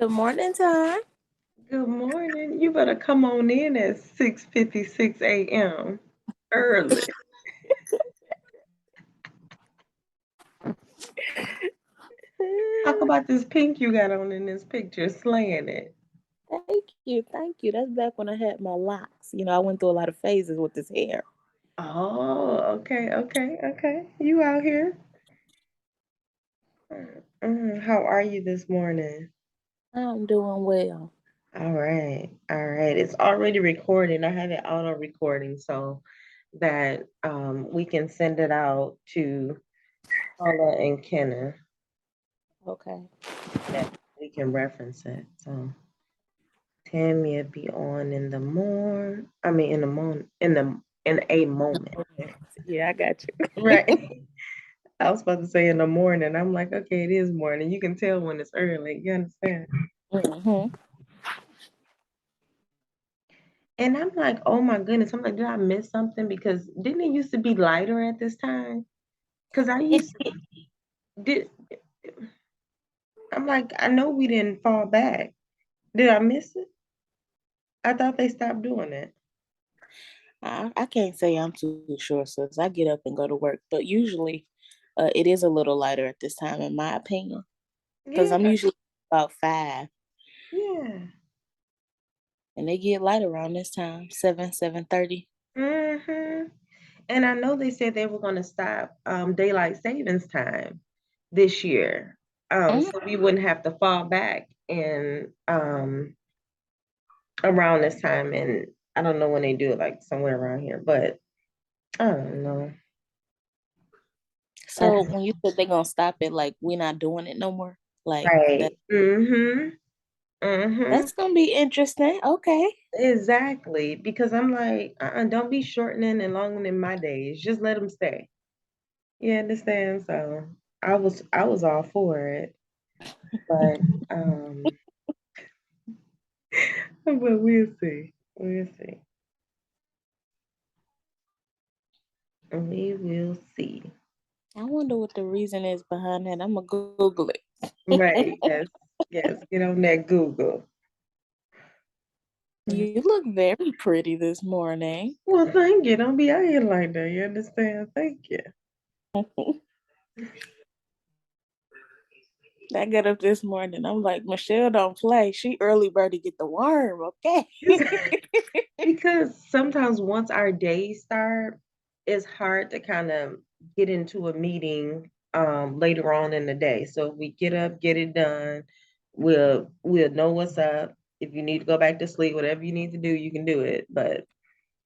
Good morning, time. Good morning. You better come on in at 6:56 a.m. early. Talk about this pink you got on in this picture, slaying it. Thank you. That's back when I had my locks. I went through a lot of phases with this hair. Oh, okay. You out here? How are you this morning? I'm doing well. All right. It's already recording. I have it auto recording so that we can send it out to Paula and Kenna. Okay. That we can reference it. So. Tammy be on in the morning. I mean, in the morning, in a moment. Yeah, I got you. Right. I was about to say in the morning. I'm like, okay, it is morning. You can tell when it's early. You understand? hmm And I'm like, oh my goodness. I'm like, did I miss something? Because didn't it used to be lighter at this time? Because I It, used to did. I'm like, I know we didn't fall back. Did I miss it? I thought they stopped doing it. I can't say I'm too sure, sis. I get up and go to work, but usually it is a little lighter at this time, in my opinion, because Yeah, I'm usually about 5, yeah. and they get light around this time, 7:30. hmm And I know they said they were going to stop daylight savings time this year, Mm-hmm. so we wouldn't have to fall back in around this time. And I don't know when they do it, like somewhere around here, but I don't know. So That's when you said they're gonna stop it, like we're not doing it no more, like that. right. Mm-hmm. That's gonna be interesting. Okay. Exactly. Because I'm like, don't be shortening and longing my days. Just let them stay. You understand? So I was all for it, but but we'll see. We'll see. We will see. I wonder what the reason is behind that. I'm gonna Google Right. it. Yes. Get on that Google. Mm. You look very pretty this morning. Well, thank you. Don't be out here like that. You understand? Thank you. I got up this morning. I'm like, Michelle don't play. She early bird to get the worm, okay? Because sometimes once our days start, it's hard to kind of get into a meeting later on in the day. So if we get up, get it done, we'll know what's up. If you need to go back to sleep, whatever you need to do, you can do it. But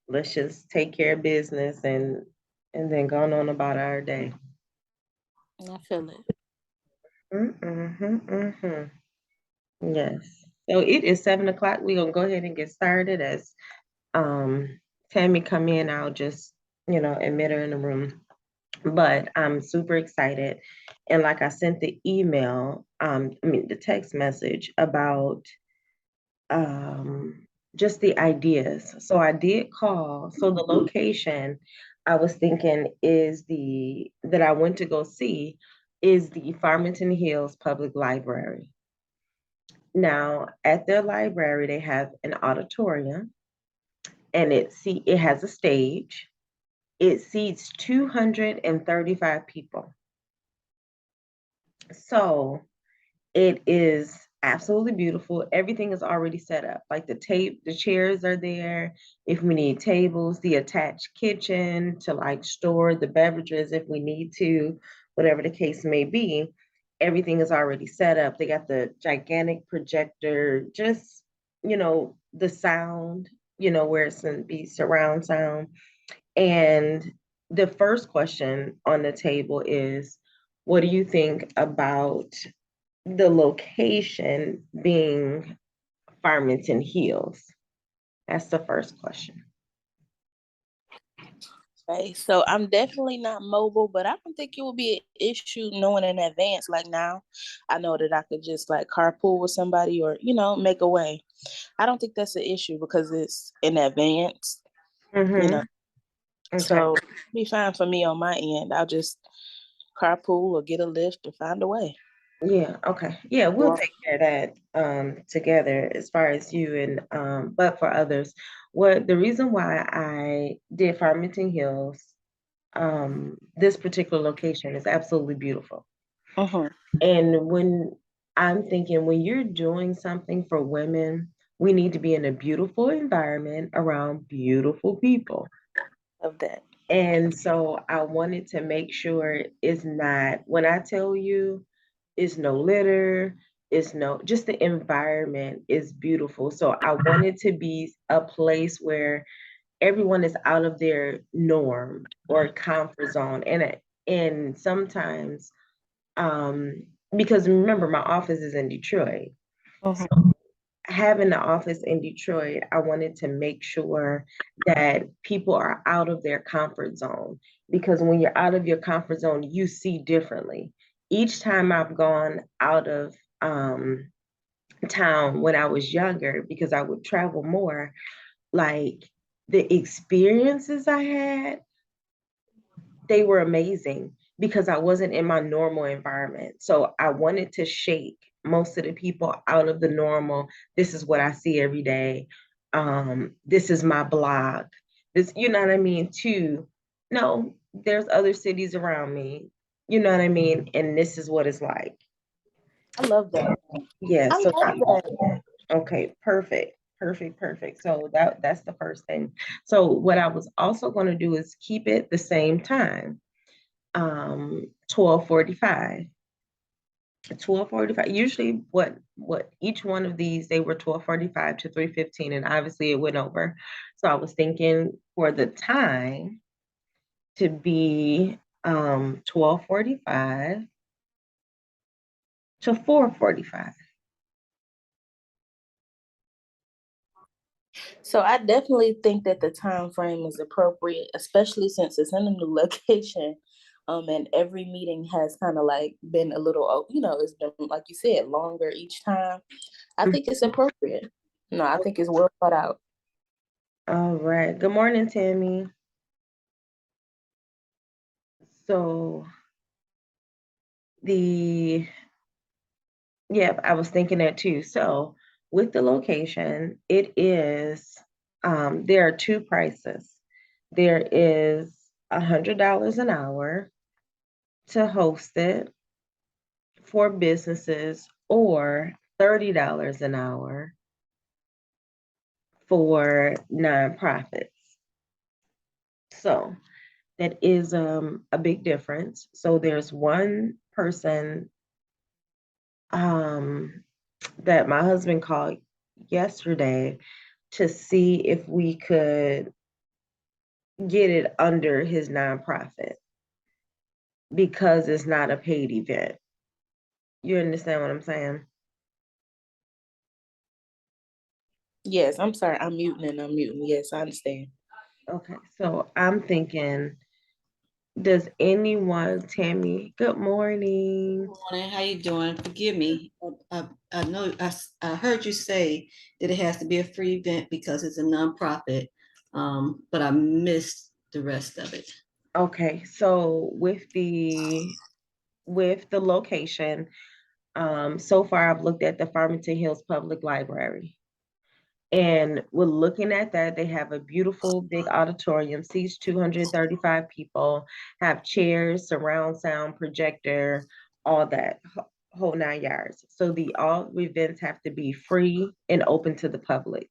let's just take care of business and then go on about our day. I feel it. Mm-hmm. Yes. So it is 7 o'clock. We're gonna go ahead and get started. As um Tammy come in, I'll just, admit her in the room. But I'm super excited. And like I sent the email, the text message about um just the ideas. So I did call. So the location I was thinking is the that I went to go see is the Farmington Hills Public Library. Now, at their library, they have an auditorium and it has a stage. It seats 235 people. So it is absolutely beautiful. Everything is already set up. Like the chairs are there. If we need tables, the attached kitchen to like store the beverages if we need to, whatever the case may be. Everything is already set up. They got the gigantic projector, just, the sound, where it's going to be surround sound. And the first question on the table is, what do you think about the location being Farmington Hills? That's the first question. Okay, so I'm definitely not mobile, but I don't think it would be an issue knowing in advance. Like now, I know that I could just like carpool with somebody or, make a way. I don't think that's an issue because it's in advance, you know. Mm-hmm. Okay. So be fine for me on my end. I'll just carpool or get a lift or find a way. Yeah, okay. Yeah, we'll take care of that together as far as you and but for others. What the reason why I did Farmington Hills, this particular location is absolutely beautiful. Mhm. And when I'm thinking when you're doing something for women, we need to be in a beautiful environment around beautiful people. Of that. And so I wanted to make sure it's not, when I tell you it's no litter, it's no, just the environment is beautiful. So I wanted to be a place where everyone is out of their norm or comfort zone. And sometimes, um, because remember, my office is in Detroit. So Mhm. having the office in Detroit, I wanted to make sure that people are out of their comfort zone because when you're out of your comfort zone, you see differently. Each time I've gone out of town when I was younger, because I would travel more, like the experiences I had, they were amazing because I wasn't in my normal environment. So I wanted to shake most of the people out of the normal. This is what I see every day. This is my block. This, you know what I mean? To no, there's other cities around me. You know what I mean? And this is what it's like. I love that. Yeah. I So love that. okay, perfect. Perfect, perfect. So that's the first thing. So what I was also going to do is keep it the same time. 12:45. 12:45. Usually what each one of these they were 12:45 to 3:15 and obviously it went over. So I was thinking for the time to be 12:45 to 4:45. So I definitely think that the time frame is appropriate, especially since it's in a new location. And every meeting has kind of like been a little, it's been like you said, longer each time. I think it's appropriate. No, I think it's well thought out. All right. Good morning, Tammy. So the yeah, I was thinking that too. So with the location, it is there are two prices. There is $100 an hour to host it for businesses or $30 an hour for nonprofits. So that is a big difference. So there's one person um, that my husband called yesterday to see if we could get it under his nonprofit because it's not a paid event. You understand what I'm saying? Yes, I'm sorry. I'm muting and unmuting. Yes, I understand. Okay, so I'm thinking, does anyone, Tammy, good morning. Morning, how you doing? Forgive me. I know I heard you say that it has to be a free event because it's a nonprofit, but I missed the rest of it. Okay, so with the location, so far I've looked at the Farmington Hills Public Library. And we're looking at that. They have a beautiful big auditorium, seats 235 people, have chairs, surround sound, projector, all that, whole 9 yards. So the all events have to be free and open to the public.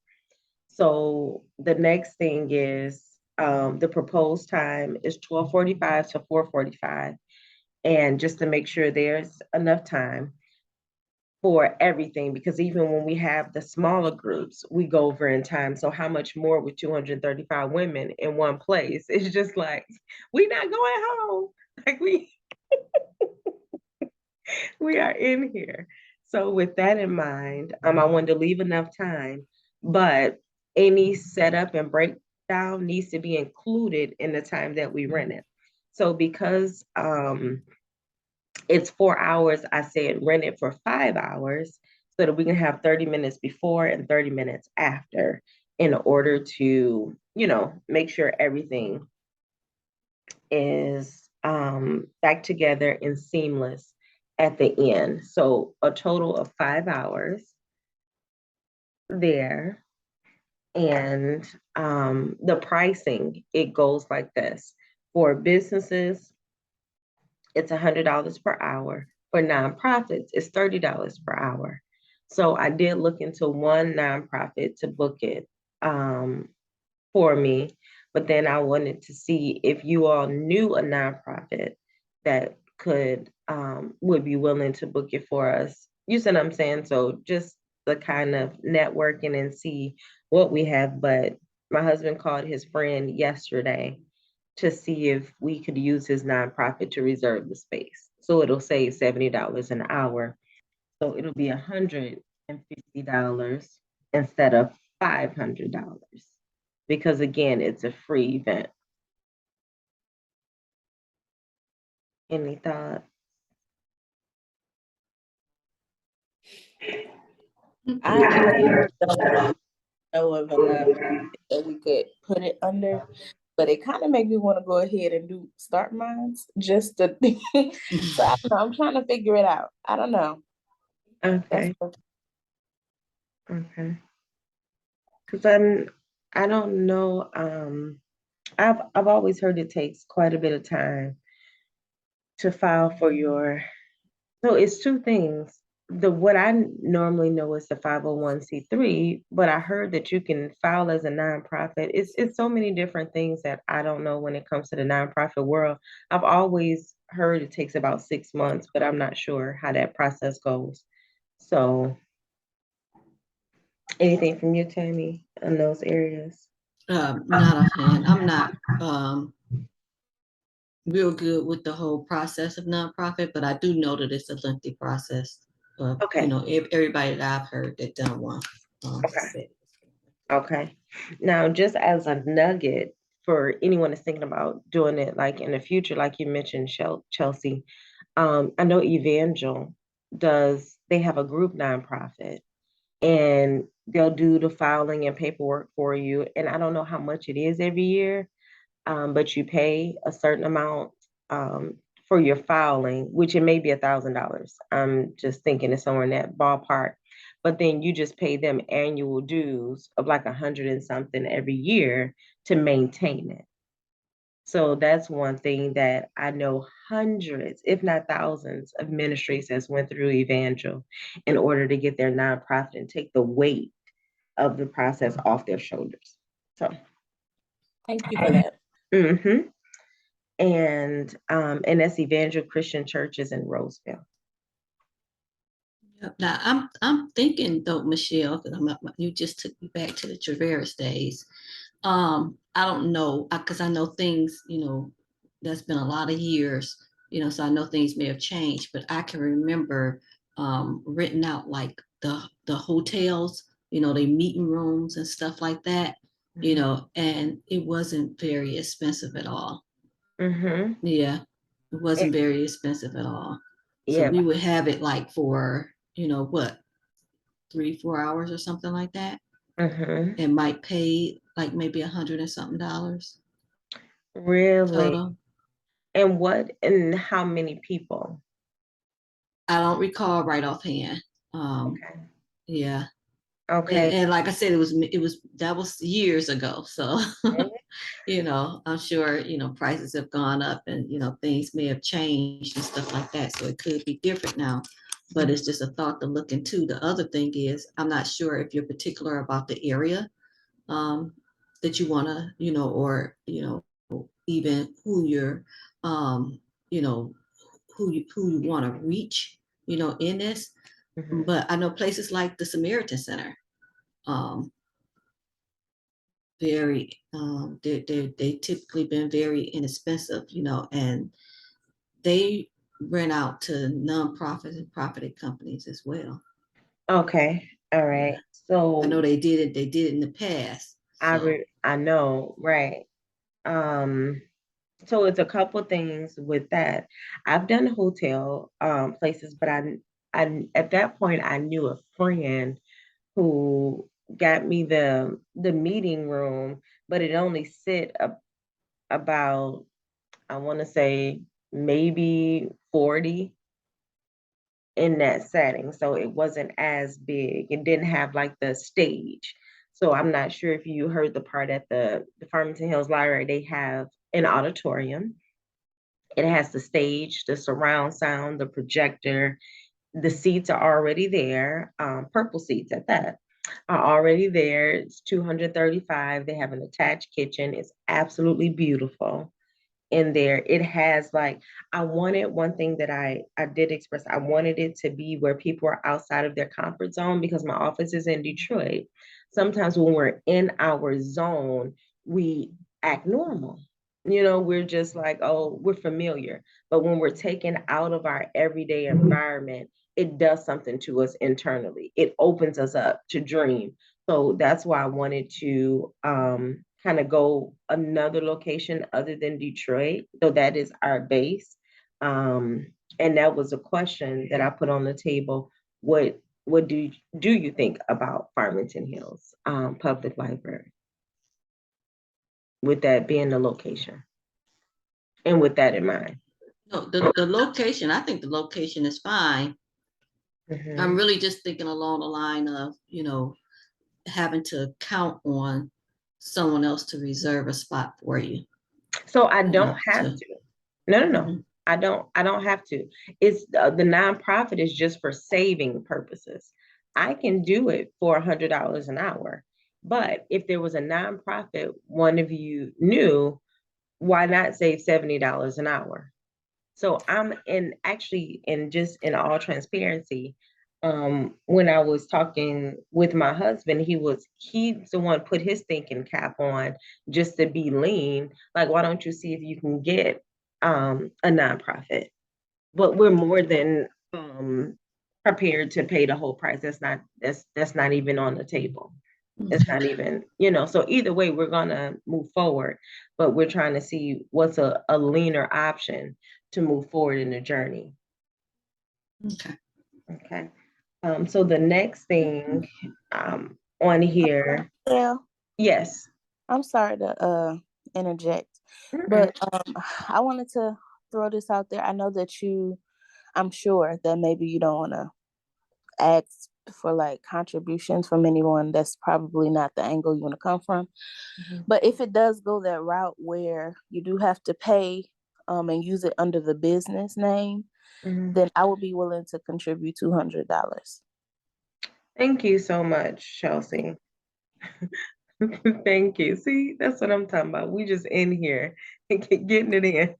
So the next thing is the proposed time is 12:45 to 4:45. And just to make sure there's enough time for everything because even when we have the smaller groups, we go over in time. So how much more with 235 women in one place? It's just like we're not going home. Like we are in here. So with that in mind, I wanted to leave enough time, but any setup and breakdown needs to be included in the time that we rent it. So because it's 4 hours. I said rent it for 5 hours so that we can have 30 minutes before and 30 minutes after in order to, make sure everything is back together and seamless at the end. So a total of 5 hours there. And the pricing, it goes like this. For businesses, it's $100 per hour. For nonprofits, it's $30 per hour. So I did look into one nonprofit to book it for me, but then I wanted to see if you all knew a nonprofit that could would be willing to book it for us. You see what I'm saying? So just the kind of networking and see what we have. But my husband called his friend yesterday to see if we could use his nonprofit to reserve the space. So it'll save $70 an hour. So it'll be $150 instead of $500 because again, it's a free event. Any thought? I don't know of a nonprofit that we could put it under, but it kind of made me want to go ahead and do start mines just to. So I don't know. I'm trying to figure it out. I don't know. That's Okay, okay. Because I don't know. I've always heard it takes quite a bit of time to file for your. So it's two things. The what I normally know is the 501(c)(3), but I heard that you can file as a nonprofit. It's so many different things that I don't know when it comes to the nonprofit world. I've always heard it takes about 6 months, but I'm not sure how that process goes. So anything from you, Tammy, in those areas? Not offhand. I'm not real good with the whole process of nonprofit, but I do know that it's a lengthy process. Okay, Everybody that I've heard that done one okay. said. Okay. Now, just as a nugget for anyone that's thinking about doing it like in the future, like you mentioned, Chelsea, I know Evangel they have a group nonprofit and they'll do the filing and paperwork for you. And I don't know how much it is every year, but you pay a certain amount for your filing, which it may be $1,000. I'm just thinking it's somewhere in that ballpark. But then you just pay them annual dues of like 100 and something every year to maintain it. So that's one thing that I know hundreds, if not thousands, of ministries that's went through Evangel in order to get their nonprofit and take the weight of the process off their shoulders. So, thank you for that. mm-hmm. And that's Evangel Christian Churches in Roseville. Yep. Now I'm thinking though, Michelle, because you just took me back to the Traverse days. I don't know because I know things, that's been a lot of years, so I know things may have changed, but I can remember renting out like the hotels, the meeting rooms and stuff like that, and it wasn't very expensive at all. Mm-hmm. Yeah, it wasn't very expensive at all. So Yeah. we would have it like for, what, 3, 4 hours or something like that. Mm-hmm. And might pay like maybe $100 and something Really? total. And how many people? I don't recall right offhand. Okay. Yeah. And, Okay. and like I said, that was years ago. So, I'm sure, prices have gone up and, things may have changed and stuff like that. So it could be different now, but it's just a thought to look into. The other thing is, I'm not sure if you're particular about the area that you want to, or, even who you're, you know, who you want to reach, in this. Mm-hmm. But I know places like the Samaritan Center, um, they typically been very inexpensive, and they rent out to nonprofits and property companies as well. Okay. All Yeah, right. I know So they did it. They did it in the past. So I know, right. Um, so it's a couple things with that. I've done hotel places, but I at that point I knew a friend who got me the meeting room, but it only sit about I want to say maybe 40 in that setting. So it wasn't as big. It didn't have like the stage. So I'm not sure if you heard the part at the Farmington Hills Library, they have an auditorium. It has the stage, the surround sound, the projector. The seats are already there, purple seats at that are already there. It's 235. They have an attached kitchen. It's absolutely beautiful in there. It has like, I wanted one thing that I did express, I wanted it to be where people are outside of their comfort zone because my office is in Detroit. Sometimes when we're in our zone, we act normal. We're just like, oh, we're familiar. But when we're taken out of our everyday environment, it does something to us internally. It opens us up to dream. So that's why I wanted to kind of go another location other than Detroit. So that is our base. And that was a question that I put on the table. What do you think about Farmington Hills Public Library? With that being the location. And with that in mind. No, the location, I think the location is fine. I'm really just thinking along the line of, having to count on someone else to reserve a spot for you. So I don't have to. No. Mm-hmm. I don't have to. It's the nonprofit is just for saving purposes. I can do it for $100 an hour. But if there was a nonprofit, one of you knew, why not save $70 an hour? So I'm just in all transparency, when I was talking with my husband, he's the one put his thinking cap on just to be lean. Like, why don't you see if you can get a nonprofit? But we're more than prepared to pay the whole price. That's not even on the table. It's not even, so either way, we're gonna move forward, but we're trying to see what's a leaner option to move forward in the journey. Okay. Okay. So the next thing on here. Yeah. Yes. I'm sorry to interject, but I wanted to throw this out there. I know that I'm sure that maybe you don't want to ask for like contributions from anyone. That's probably not the angle you want to come from. But if it does go that route where you do have to pay and use it under the business name, then I would be willing to contribute $200. Thank you so much, Chelsea. Thank you. See, that's what I'm talking about. We just in here getting it in.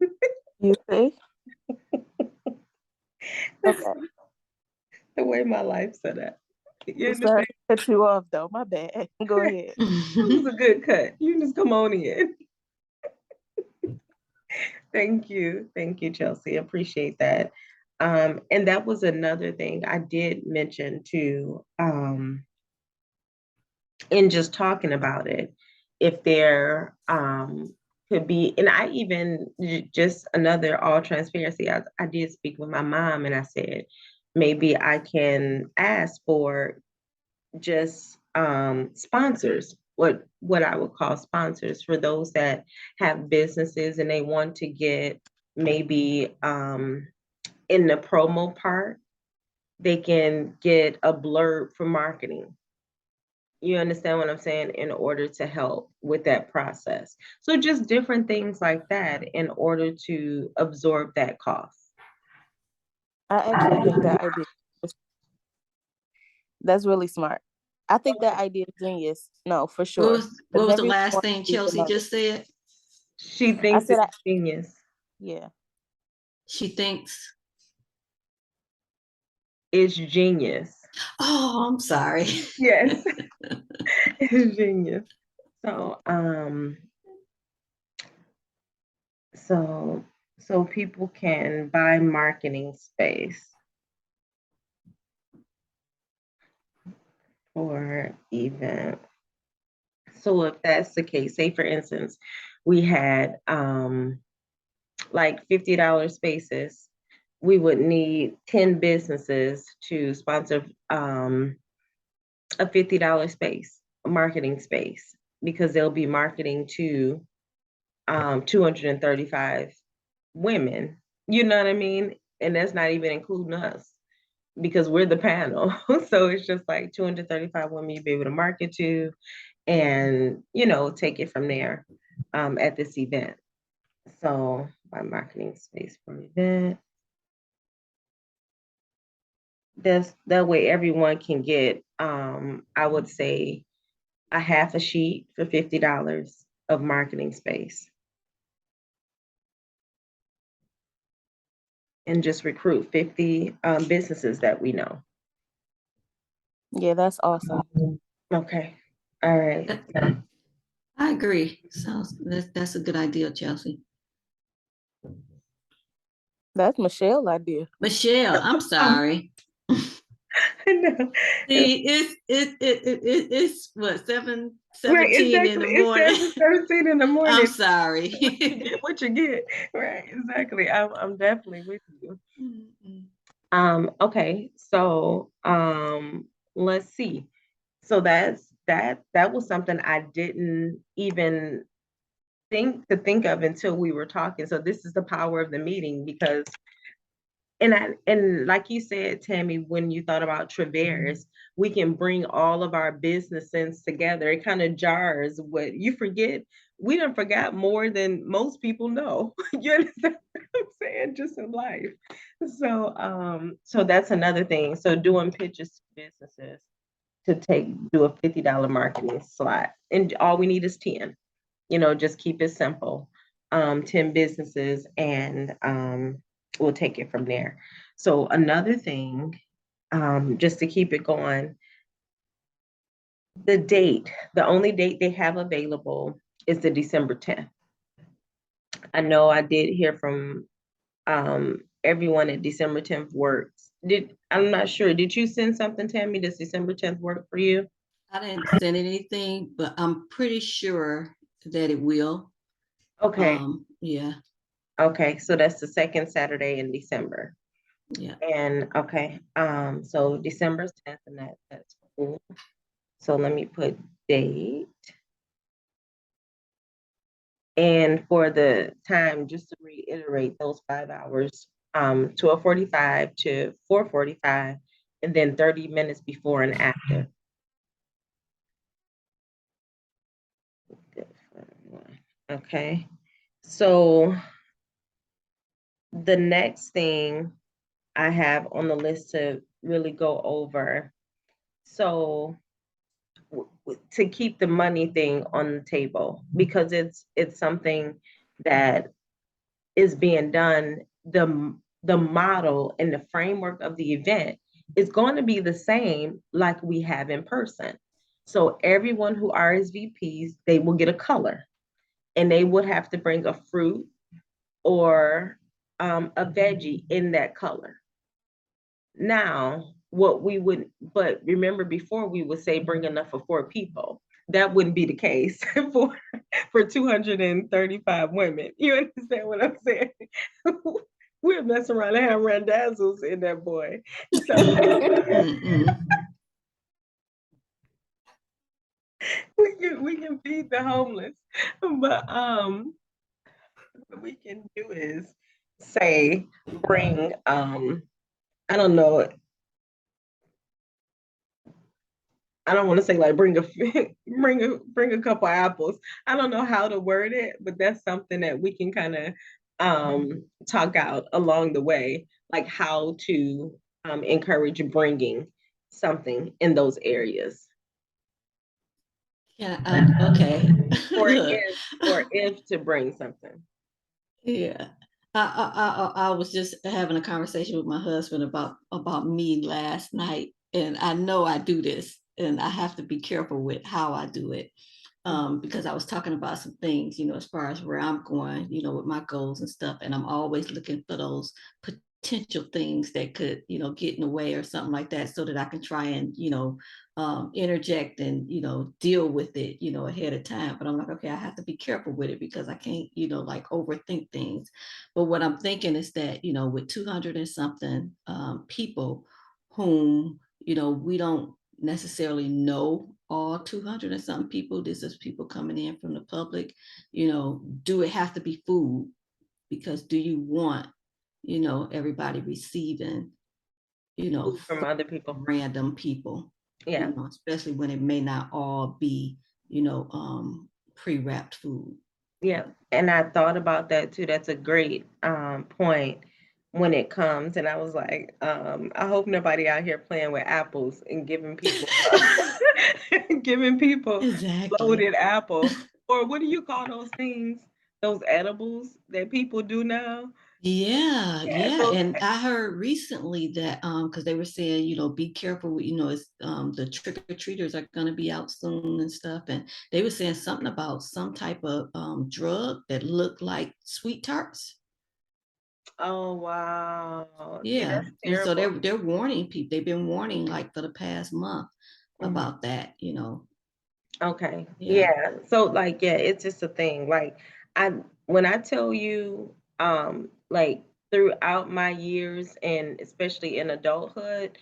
You see? Okay. The way my life set up. I'm sorry to cut you off though. My bad. Go ahead. That was a good cut. You just come on in. Thank you. Thank you, Chelsea. Appreciate that. And that was another thing I did mention too, in just talking about it, if there could be, and I even just another all transparency, I did speak with my mom and I said, maybe I can ask for just sponsors, what I would call sponsors for those that have businesses and they want to get maybe in the promo part, they can get a blurb for marketing. You understand what I'm saying? In order to help with that process. So just different things like that in order to absorb that cost. I actually think that idea, that's really smart. I think that idea is genius. No, for sure. What was the last thing Chelsea just said? She thinks it's genius. Yeah. She thinks it's genius. Oh, I'm sorry. Yes. It's genius. So people can buy marketing space or event. So if that's the case, say for instance, we had like $50 spaces, we would need 10 businesses to sponsor a $50 space, a marketing space, because they'll be marketing to 235 women. You know what I mean? And that's not even including us. because we're the panel. So it's just like 235 women you'll be able to market to and, take it from there at this event. So by marketing space for event. That way everyone can get, I would say, a half a sheet for $50 of marketing space. And just recruit 50 businesses that we know. Yeah, that's awesome. Okay. All right. I agree. That's a good idea, Chelsea. That's Michelle's idea. Michelle, I'm sorry. I know. See, it's what, 7:17 Right, exactly. in the morning. It's 7:13 in the morning. I'm sorry. You get what you get. Right, exactly. I'm definitely with you. Okay, so let's see. So that was something I didn't even think of until we were talking. So this is the power of the meeting, because and like you said, Tammy, when you thought about Traverse, we can bring all of our businesses together. It kind of jars what you forget. We don't forgot more than most people know. You understand what I'm saying? Just in life. So that's another thing. So doing pitches to businesses to do a $50 marketing slot. And all we need is 10. Just keep it simple. 10 businesses, and we'll take it from there. So another thing, just to keep it going, the only date they have available is the December 10th. I know I did hear from everyone at December 10th works. I'm not sure. Did you send something, Tammy? Does December 10th work for you? I didn't send anything, but I'm pretty sure that it will. Okay. Yeah. Okay, so that's the second Saturday in December. Yeah. And okay, so December 10th, and that's cool. So let me put date. And for the time, just to reiterate, those 5 hours, 12:45 to 4:45, and then 30 minutes before and after. Okay, so the next thing I have on the list to really go over, so to keep the money thing on the table, because it's something that is being done. The model and the framework of the event is going to be the same like we have in person. So everyone who RSVPs, they will get a color, and they would have to bring a fruit or a veggie in that color. Now, but remember, before we would say bring enough for 4 people. That wouldn't be the case for 235 women. You understand what I'm saying? We're messing around and have randazzles in that boy. So we can feed the homeless, but what we can do is say bring I don't know. I don't want to say like bring a couple apples. I don't know how to word it, but that's something that we can kind of talk out along the way, like how to encourage bringing something in those areas. Yeah. Okay. or if to bring something. Yeah. I was just having a conversation with my husband about me last night, and I know I do this, and I have to be careful with how I do it, because I was talking about some things, as far as where I'm going, with my goals and stuff, and I'm always looking for those potential things that could, get in the way or something like that, so that I can try and, interject and, deal with it, ahead of time. But I'm like, okay, I have to be careful with it, because I can't, like overthink things. But what I'm thinking is that, with 200 and something people whom, we don't necessarily know all 200 and something people. This is people coming in from the public. Do it have to be food? Because do you want, everybody receiving Food from other people. random people. Yeah. Especially when it may not all be, pre-wrapped food. Yeah. And I thought about that too. That's a great point when it comes. And I was like, I hope nobody out here playing with apples and giving people Exactly. loaded apple. Or what do you call those things? Those edibles that people do now? Yeah, Those, and I heard recently that because they were saying, be careful, it's the trick-or-treaters are gonna be out soon and stuff, and they were saying something about some type of drug that looked like sweet tarts. oh wow. See, Yeah, that's and so terrible. they're warning people. They've been warning like for the past month about that. Okay. Yeah. Yeah. So like, yeah, it's just a thing. Like I when I tell you, like throughout my years and especially in adulthood,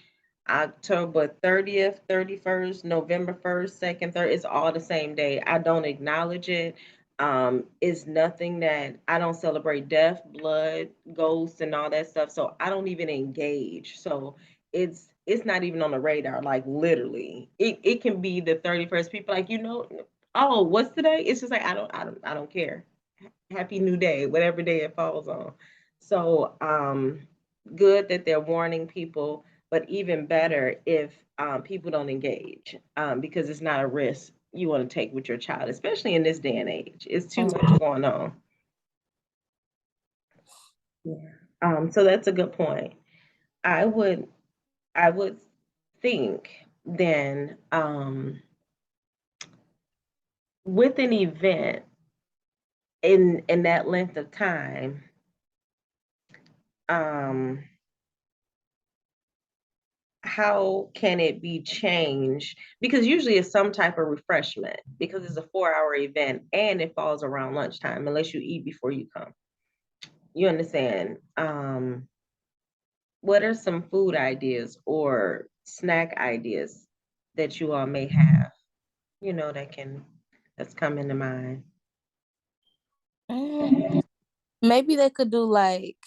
October 30th, 31st, November 1st, 2nd, 3rd, it's all the same day. I don't acknowledge it. It's nothing that I don't celebrate death, blood, ghosts, and all that stuff. So I don't even engage. So it's not even on the radar, like literally. It can be the 31st. People like, oh, what's today? It's just like I don't care. Happy New Day, whatever day it falls on. So good that they're warning people, but even better if people don't engage, because it's not a risk you want to take with your child, especially in this day and age. It's too much going on. Yeah. So that's a good point. I would I would think then, with an event in that length of time, um, how can it be changed? Because usually it's some type of refreshment because it's a 4-hour event and it falls around lunchtime unless you eat before you come. You understand? What are some food ideas or snack ideas that you all may have, that's coming to mind? Mm, maybe they could do like,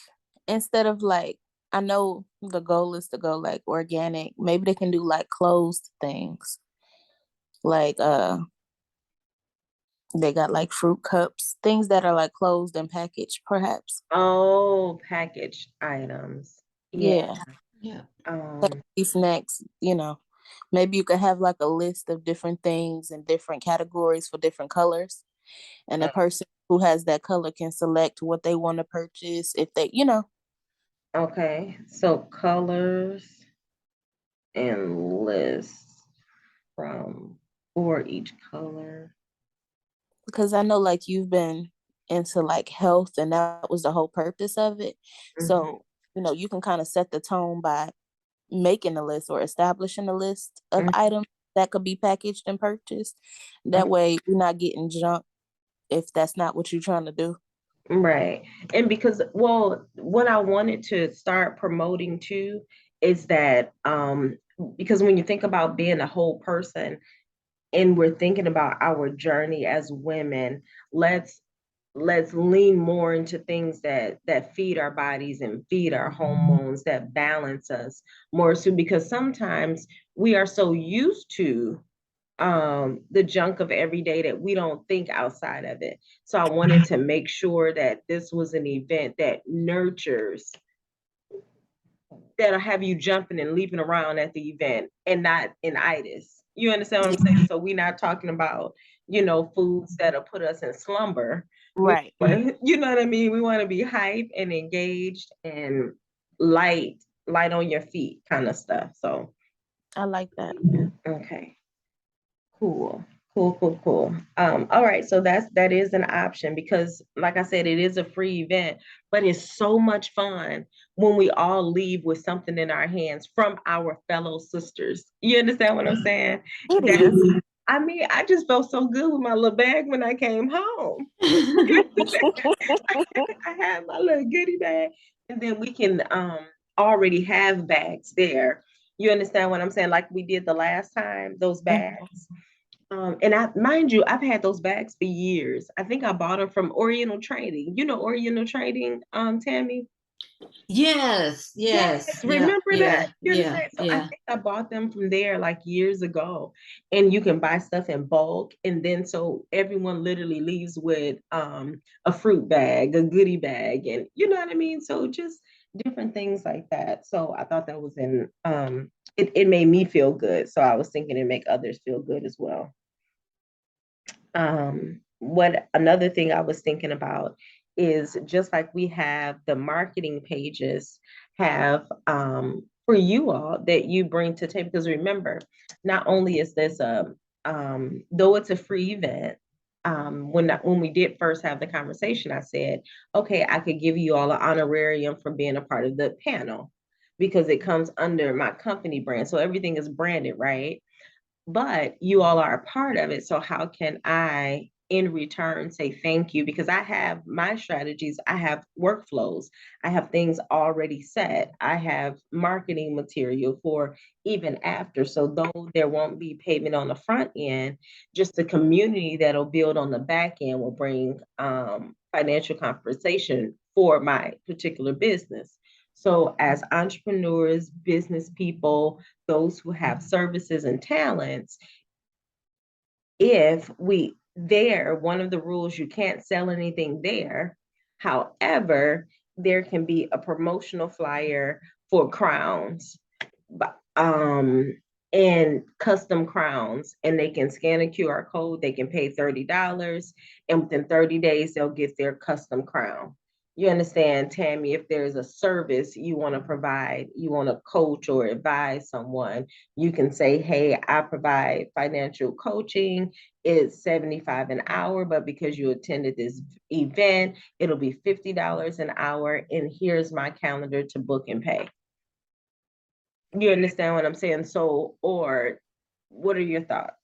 instead of like, I know the goal is to go like organic. Maybe they can do like closed things. Like they got like fruit cups, things that are like closed and packaged, perhaps. Oh, packaged items. Yeah. Yeah. Yeah. These snacks, maybe you could have like a list of different things and different categories for different colors. And a person who has that color can select what they want to purchase if they. Okay. So colors and lists from for each color. Because I know like you've been into like health and that was the whole purpose of it. Mhm. So, you can kind of set the tone by making a list or establishing a list of Mhm. items that could be packaged and purchased. That way you're not getting junk if that's not what you're trying to do. Right. And because, well, what I wanted to start promoting too is that, because when you think about being a whole person and we're thinking about our journey as women, let's lean more into things that feed our bodies and feed our hormones, that balance us more so, because sometimes we are so used to the junk of every day that we don't think outside of it. So I wanted to make sure that this was an event that nurtures, that'll have you jumping and leaping around at the event and not in itis. You understand what I'm saying? So we're not talking about, foods that'll put us in slumber. Right. You know what I mean? We want to be hype and engaged and light on your feet kind of stuff. So I like that. okay. Cool. Cool, cool, cool. All right, so that is an option because like I said, it is a free event, but it's so much fun when we all leave with something in our hands from our fellow sisters. You understand what I'm saying? It That, is. I mean, I just felt so good with my little bag when I came home. I had my little goodie bag, and then we can already have bags there. You understand what I'm saying? Like we did the last time, those bags. And mind you, I've had those bags for years. I think I bought them from Oriental Trading. You know Oriental Trading, Tammy? Yes, Yes, yes, yeah, remember yeah, that? You yeah, understand? So I yeah. think I bought them from there like years ago. And you can buy stuff in bulk. And then so everyone literally leaves with a fruit bag, a goodie bag, and you know what I mean? So just different things like that. So I thought that was in it made me feel good. So I was thinking it make others feel good as well. What another thing I was thinking about is just like we have the marketing pages have for you all that you bring to table. Because remember, not only is this a though it's a free event, when we did first have the conversation, I said, okay, I could give you all an honorarium for being a part of the panel because it comes under my company brand. So everything is branded, right? But you all are a part of it. So how can I in return say thank you? Because I have my strategies, I have workflows, I have things already set, I have marketing material for even after. So though there won't be payment on the front end, just the community that'll build on the back end will bring financial compensation for my particular business. So, as entrepreneurs, business people, those who have services and talents, if we there, one of the rules you can't sell anything there. However, there can be a promotional flyer for crowns, and custom crowns, and they can scan a QR code, they can pay $30, and within 30 days, they'll get their custom crown. You understand, Tammy, if there's a service you want to provide, you want to coach or advise someone, you can say, hey, I provide financial coaching. It's 75 an hour, but because you attended this event, it'll be $50 an hour. And here's my calendar to book and pay. You understand what I'm saying? So, or what are your thoughts?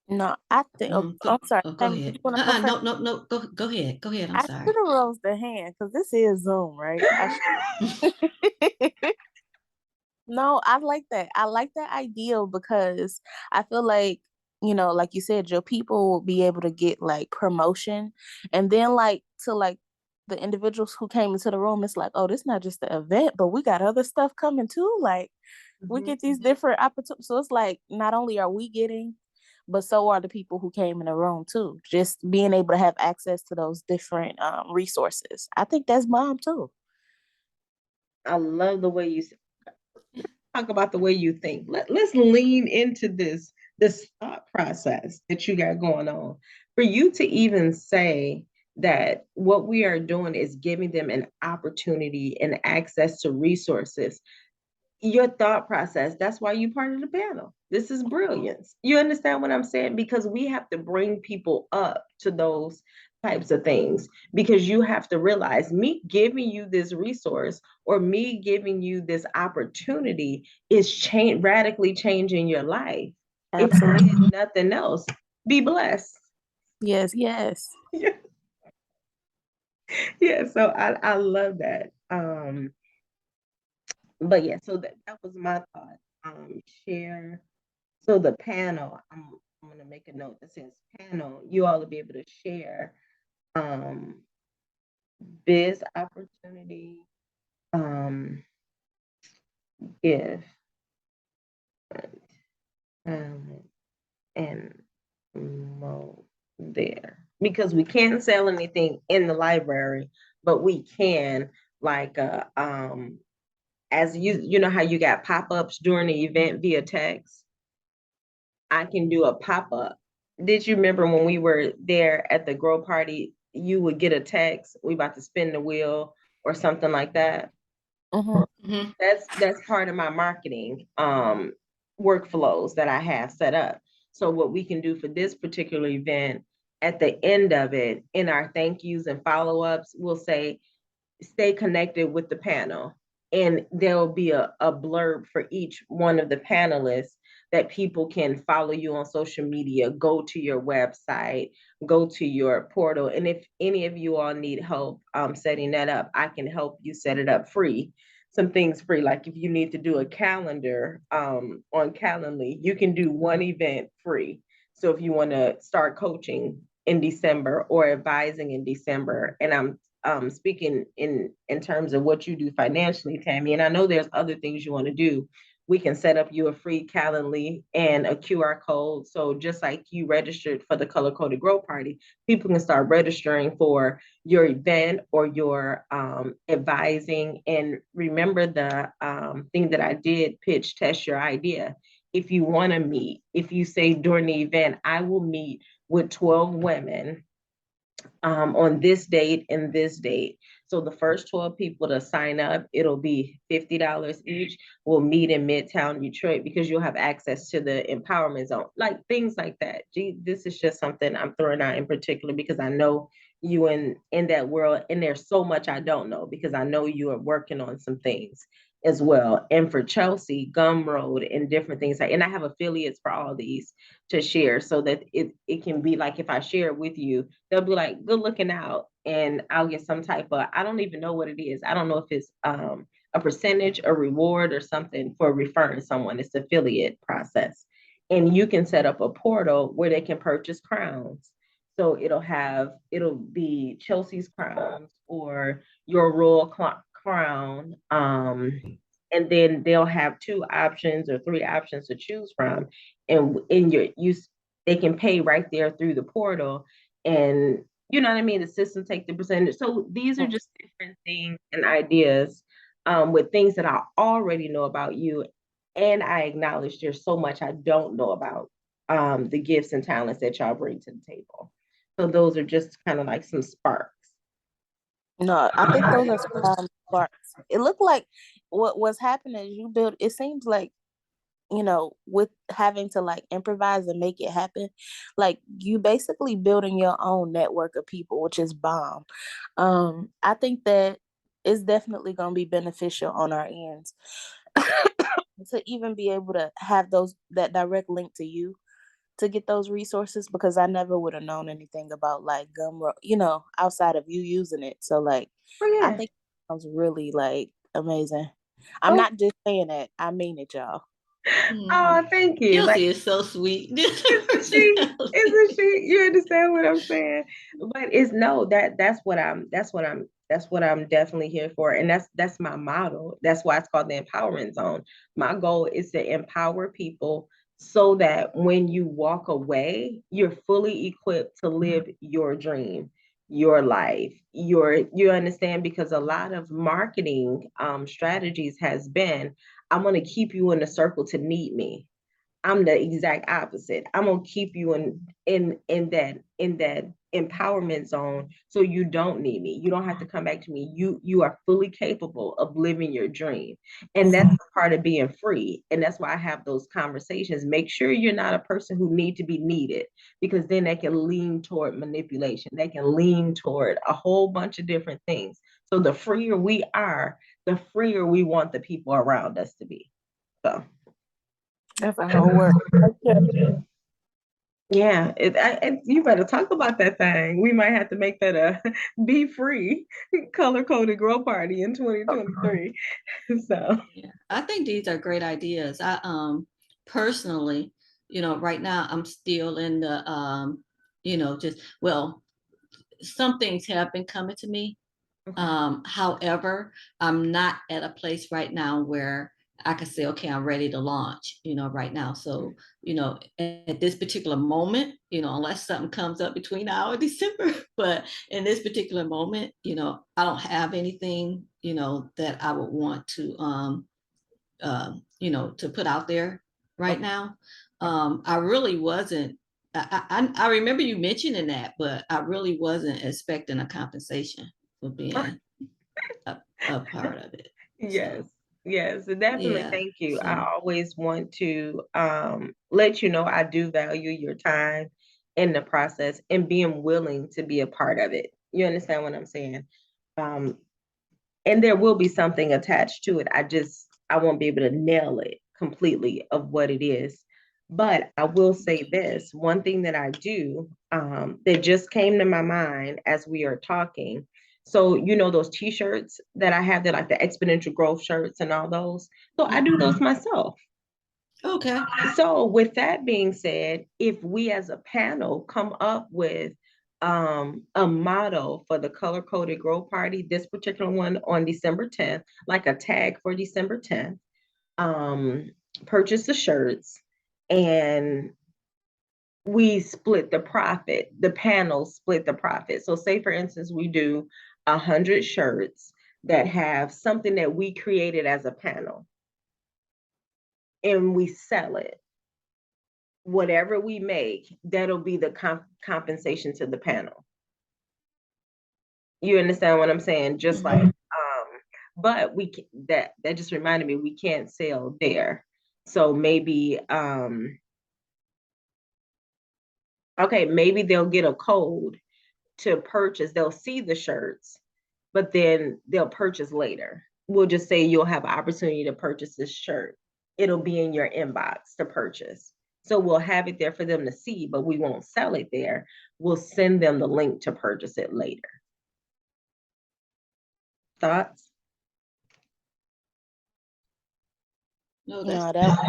No, I think. Oh, I'm sorry. Go Tammy, did ahead. you want to go first? No, no, no. Go ahead. Go ahead. I'm I sorry. should have rose the hand because this is Zoom, right? No, I like that. I like that idea because I feel like, like you said, your people will be able to get like promotion. And then like to like the individuals who came into the room, it's like, oh, this not just the event, but we got other stuff coming too. Like we get these different opportunities. So it's like not only are we getting, but so are the people who came in the room too. Just being able to have access to those different resources. I think that's bomb too. I love the way you talk about the way you think. Let's lean into this thought process that you got going on. For you to even say that what we are doing is giving them an opportunity and access to resources, your thought process, that's why you part of the panel. This is brilliance. You understand what I'm saying? Because we have to bring people up to those types of things, because you have to realize me giving you this resource or me giving you this opportunity is radically changing your life. Absolutely. If you did nothing else, be blessed. Yes, yes. Yeah. Yeah, so I love that. But yeah, so that was my thought. Share. So the panel, I'm gonna make a note that says panel. You all will be able to share um, biz opportunity, um, if talent and promote there, because we can't sell anything in the library, but we can like as you know how you got pop-ups during the event via text. I can do a pop-up. Did you remember when we were there at the grow party, you would get a text, we about to spin the wheel or something like that? Mhm. That's part of my marketing workflows that I have set up. So what we can do for this particular event, at the end of it, in our thank yous and follow-ups, we'll say, stay connected with the panel. And there'll be a blurb for each one of the panelists that people can follow you on social media, go to your website, go to your portal. And if any of you all need help setting that up, I can help you set it up free. Some things free, like if you need to do a calendar on Calendly, you can do one event free. So if you want to start coaching in December or advising in December, and I'm speaking in terms of what you do financially, Tammy, and I know there's other things you want to do. We can set up you a free Calendly and a QR code. So just like you registered for the Color Coded Grow Party, people can start registering for your event or your advising. And remember the thing that I did pitch, test your idea. If you want to meet, if you say during the event, I will meet with 12 women on this date and this date. So the first 12 people to sign up, it'll be $50 each. We'll meet in Midtown Detroit because you'll have access to the empowerment zone, like things like that. Gee, this is just something I'm throwing out in particular because I know you in that world, and there's so much I don't know because I know you are working on some things as well. And for Chelsea, Gumroad, and different things like, and I have affiliates for all these to share so that it can be like if I share it with you, they'll be like, good looking out. And I'll get some type of, I don't even know what it is. I don't know if it's a percentage, a reward, or something for referring someone. It's the affiliate process. And you can set up a portal where they can purchase crowns. So it'll be Chelsea's crowns or your royal crown. And then they'll have 2 options or 3 options to choose from. And in your use, they can pay right there through the portal. And you know what I mean? The system take the percentage. So these are just different things and ideas with things that I already know about you. And I acknowledge there's so much I don't know about the gifts and talents that y'all bring to the table. So those are just kind of like some sparks. No, I think those are sparks. It looked like what's happening is you build. It seems like, with having to like improvise and make it happen, like you basically building your own network of people, which is bomb. I think that it's definitely going to be beneficial on our ends to even be able to have that direct link to you to get those resources, because I never would have known anything about like Gumroad, outside of you using it. So like, I think it sounds really like amazing. I'm not just saying that, I mean it, y'all. Oh, thank you. Kelsey is so sweet. Isn't she? You understand what I'm saying? But that's what I'm definitely here for. And that's my model. That's why it's called the empowerment zone. My goal is to empower people so that when you walk away, you're fully equipped to live your dream, your life, you understand, because a lot of marketing strategies has been, I'm going to keep you in a circle to need me. I'm the exact opposite. I'm gonna keep you in that empowerment zone so you don't need me. You don't have to come back to me. You are fully capable of living your dream. And that's part of being free. And that's why I have those conversations. Make sure you're not a person who need to be needed, because then they can lean toward manipulation. They can lean toward a whole bunch of different things. So the freer we are, the freer we want the people around us to be. So that's a whole word. Yeah, you better talk about that thing. We might have to make that a Be Free Color Coded Grow Party in 2023. So yeah, I think these are great ideas. I personally, right now I'm still in the some things have been coming to me. However, I'm not at a place right now where I can say, okay, I'm ready to launch, right now. So, at this particular moment, unless something comes up between now and December, but in this particular moment, I don't have anything, that I would want to, to put out there right now. I really wasn't, I remember you mentioning that, but I really wasn't expecting a compensation for being a part of it. Yes. So. Yes, definitely. Yeah. Thank you. So. I always want to let you know I do value your time in the process and being willing to be a part of it. You understand what I'm saying? And there will be something attached to it. I won't be able to nail it completely of what it is. But I will say this, one thing that I do that just came to my mind as we are talking. So, those t-shirts that I have, they're like the exponential growth shirts and all those. So I do those myself. Okay. So with that being said, if we as a panel come up with a model for the color coded grow party, this particular one on December 10th, like a tag for December 10th. Purchase the shirts, and we split the profit. The panel split the profit. So say for instance, we do 100 shirts that have something that we created as a panel, and we sell it. Whatever we make, that'll be the compensation to the panel. You understand what I'm saying? Just like, but that just reminded me, we can't sell there. So maybe, okay, maybe they'll get a code to purchase. They'll see the shirts, but then they'll purchase later. We'll just say you'll have an opportunity to purchase this shirt. It'll be in your inbox to purchase. So we'll have it there for them to see, but we won't sell it there. We'll send them the link to purchase it later. Thoughts? No, No, that's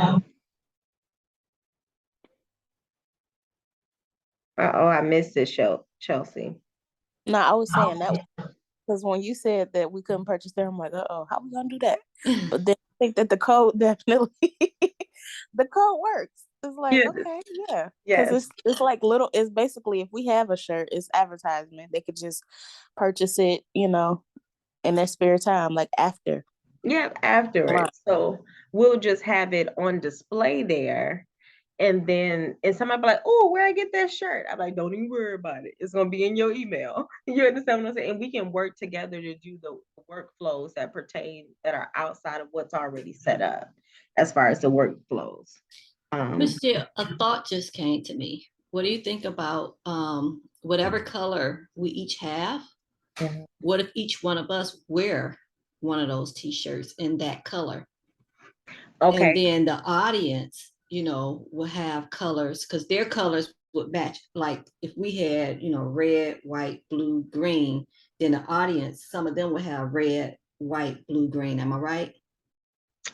Uh-oh, I missed it, Chelsea. no, I was saying that because when you said that we couldn't purchase there, I'm like, uh-oh, how we gonna do that? But then I think that the code definitely the code works. It's like, Yeah. okay, yeah. Yes. Because it's like little, it's basically if we have a shirt, it's advertisement. They could just purchase it, you know, in their spare time, like after. Yeah, afterwards. So we'll just have it on display there. And then, and somebody be like, oh, where I get that shirt? I'm like, don't even worry about it. It's gonna be in your email. You understand what I'm saying? And we can work together to do the workflows that pertain, that are outside of what's already set up as far as the workflows. Michelle, a thought just came to me. What do you think about whatever color we each have? Mhm. What if each one of us wear one of those t-shirts in that color? Okay. And then the audience, you know, will have colors because their colors would match. Like if we had, you know, red, white, blue, green, then the audience, some of them would have red, white, blue, green. Am I right?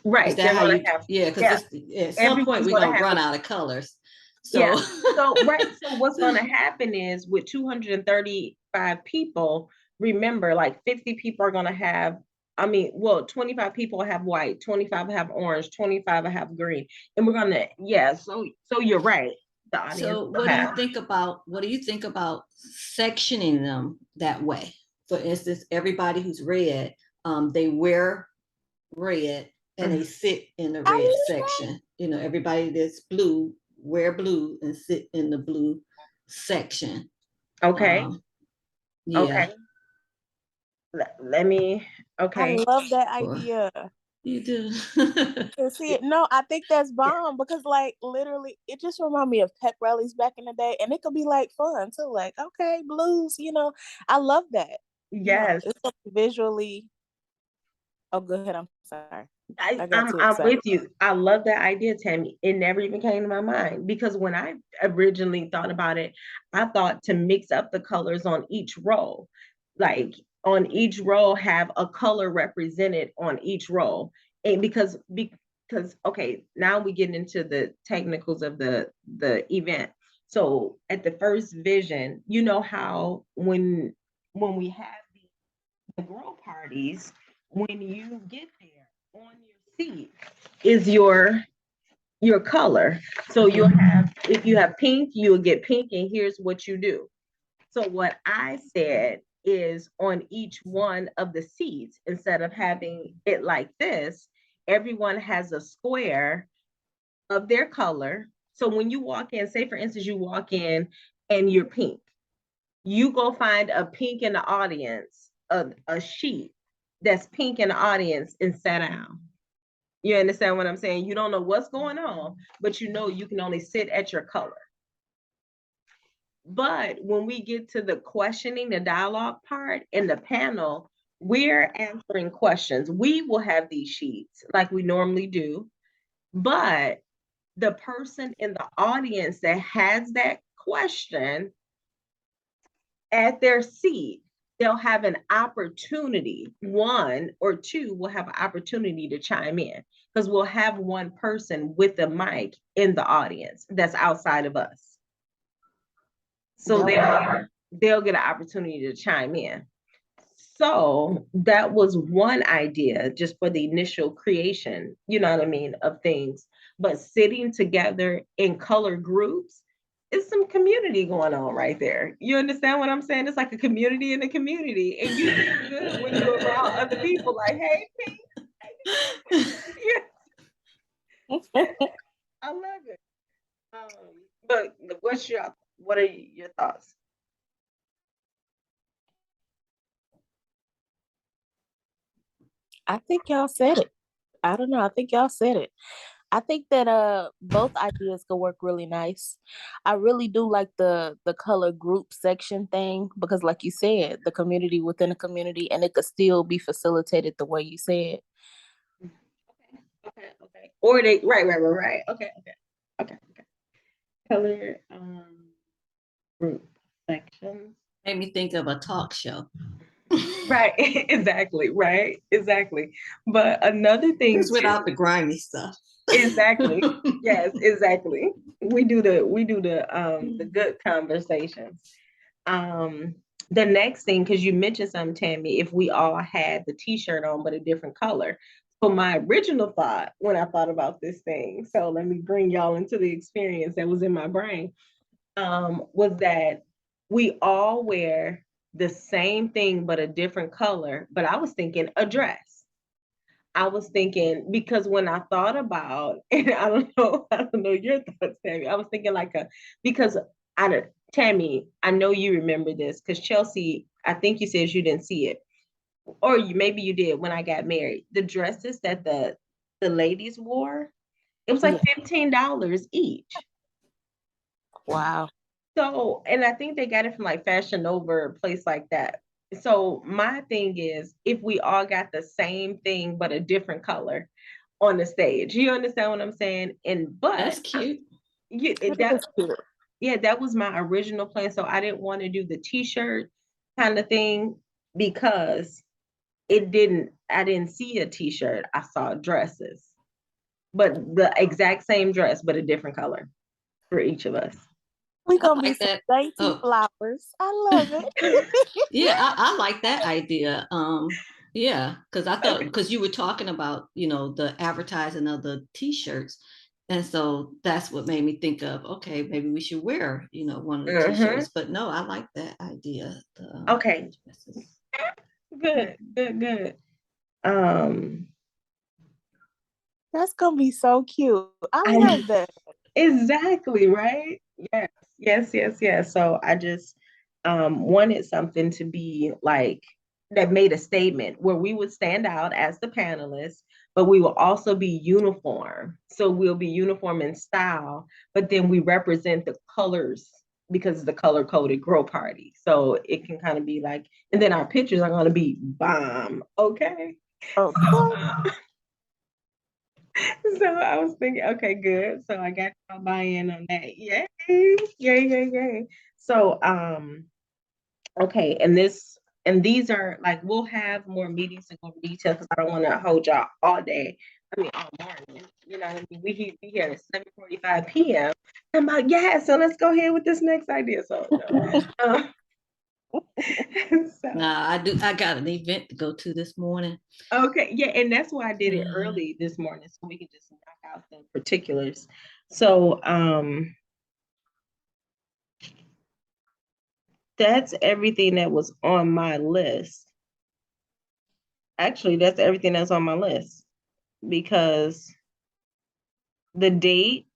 Right. Is that how you? Have, Yeah, because at some point everyone's we're gonna gonna have run out of colors. So yeah. So right. So what's gonna happen is with 235 people, remember, like 50 people are gonna have, I mean, well, 25 people have white, 25 have orange, 25 have green. And we're gonna, yeah, so you're right. The audience So will what do you have. think about sectioning them that way? For instance, everybody who's red, they wear red and they sit in the red section. You know, everybody that's blue wear blue and sit in the blue section. Okay. Yeah. Okay. Let me, I okay. love that idea. You do. See it? No, I think that's bomb because, like, literally, it just reminds me of pep rallies back in the day, and it could be like fun too. Like, okay, blues, you know, I love that. You know, Yes. it's visually. Oh, go ahead. I'm sorry. I got I'm too excited. with you. I love that idea, Tammy. It never even came to my mind because when I originally thought about it, I thought to mix up the colors on each row. Like on each row, have a color represented on each row. And because okay, now we get into the technicals of the event. So at the first vision, you know how when we have the grow parties, when you get there, on your seat is your color. So you'll have, if you have pink, you'll get pink, and here's what you do. So what I said is on each one of the seats, instead of having it like this, everyone has a square of their color. So when you walk in, say for instance, you walk in and you're pink, you go find a pink in the audience, a sheet that's pink in the audience, and sit down. You understand what I'm saying? You don't know what's going on, but you know you can only sit at your color. But when we get to the questioning, the dialogue part in the panel, we're answering questions. We will have these sheets like we normally do, but the person in the audience that has that question at their seat, they'll have an opportunity, one or two will have an opportunity to chime in because we'll have one person with a mic in the audience that's outside of us. So they'll get an opportunity to chime in. So that was one idea just for the initial creation, you know what I mean, of things. But sitting together in color groups is some community going on right there. You understand what I'm saying? It's like a community in a community. And you feel good when you're around other people like, hey, yeah, I love it. But what are your thoughts? I think y'all said it. I don't know. I think y'all said it. I think that both ideas could work really nice. I really do like the color group section thing because like you said, the community within a community and it could still be facilitated the way you said. Okay. Or they right. Okay. Color group sections. Made me think of a talk show. Right, exactly, right, exactly. But another thing Just without the grimy stuff. Exactly. Yes, exactly. We do the good conversations. Um, the next thing, because you mentioned something, Tammy, if we all had the t-shirt on but a different color. So my original thought when I thought about this thing, so let me bring y'all into the experience that was in my brain, was that we all wear the same thing but a different color. But I was thinking a dress. I was thinking because when I thought about, and I don't know your thoughts, Tammy. I was thinking like because I don't, Tammy, I know you remember this because Chelsea, I think you said you didn't see it, or maybe you did when I got married. The dresses that the ladies wore, it was like $15 each. Wow. So, and I think they got it from like Fashion Nova, a place like that. So my thing is, if we all got the same thing but a different color on the stage, you understand what I'm saying? And but That's cute. yeah, That's cute. yeah, that was my original plan. So I didn't want to do the t-shirt kind of thing because I didn't see a t-shirt. I saw dresses, but the exact same dress, but a different color for each of us. We I gonna be like some that. dainty Oh, flowers. I love it. yeah, I like that idea. Yeah, because I thought because you were talking about, the advertising of the t-shirts. And so that's what made me think of, okay, maybe we should wear, one of the Mhm. t-shirts. But no, I like that idea. Okay, Dresses. good. Um, That's gonna be so cute. I I love that. exactly right. Yes. So I just wanted something to be like that made a statement where we would stand out as the panelists, but we will also be uniform. So we'll be uniform in style, but then we represent the colors because it's the color coded grow party. So it can kind of be like, and then our pictures are going to be bomb. Okay. Okay. So I was thinking, okay, good. So I got my buy-in on that. Yay. So okay, and these are like we'll have more meetings to go over details because I don't want to hold y'all all day. I mean all morning. You know what I mean? We here at 7:45 p.m. I'm like, yeah, so let's go ahead with this next idea. So so Nah, I got an event to go to this morning. okay, yeah, and that's why I did it early this morning so we can just knock out the particulars. So that's everything that was on my list. Actually, that's everything that's on my list because the date,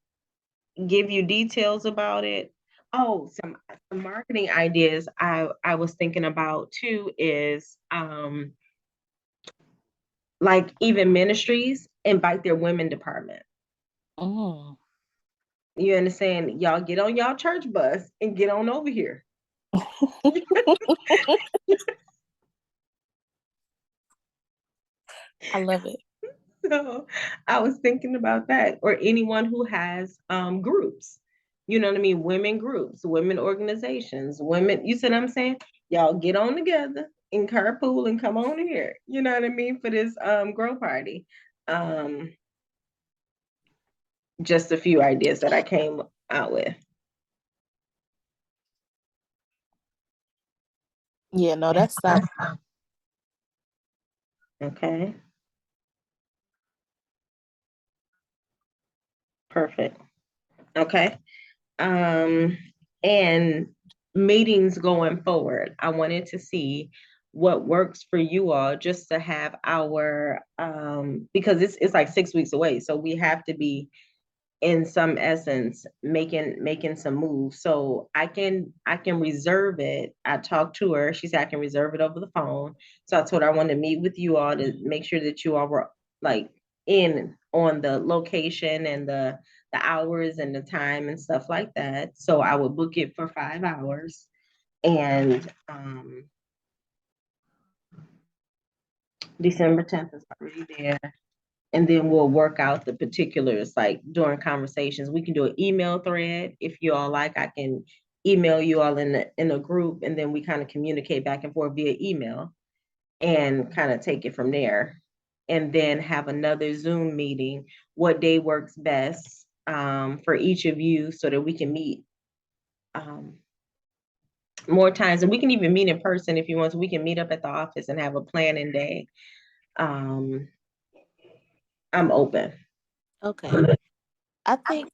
give you details about it. Oh, some marketing ideas I was thinking about too is like even ministries invite their women department. Mm. You understand? Y'all get on y'all church bus and get on over here. I love it. So I was thinking about that, or anyone who has groups, you know what I mean? Women groups, women organizations, women, you see what I'm saying? Y'all get on together in carpool and come on here, you know what I mean, for this grow party. Um, just a few ideas that I came out with. Yeah, no, that's solid. Okay, perfect. Okay. And meetings going forward, I wanted to see what works for you all just to have our because it's like 6 weeks away. So we have to be in some essence making some moves. So I can reserve it. I talked to her. She said I can reserve it over the phone. So I told her I wanted to meet with you all to make sure that you all were like in on the location and the hours and the time and stuff like that. So I would book it for 5 hours. And December 10th is already there. And then we'll work out the particulars like during conversations. We can do an email thread if you all like. I can email you all in a group, and then we kind of communicate back and forth via email and kind of take it from there. And then have another Zoom meeting. What day works best for each of you so that we can meet um, more times, and we can even meet in person if you want. So we can meet up at the office and have a planning day. Um, I'm open. Okay. I think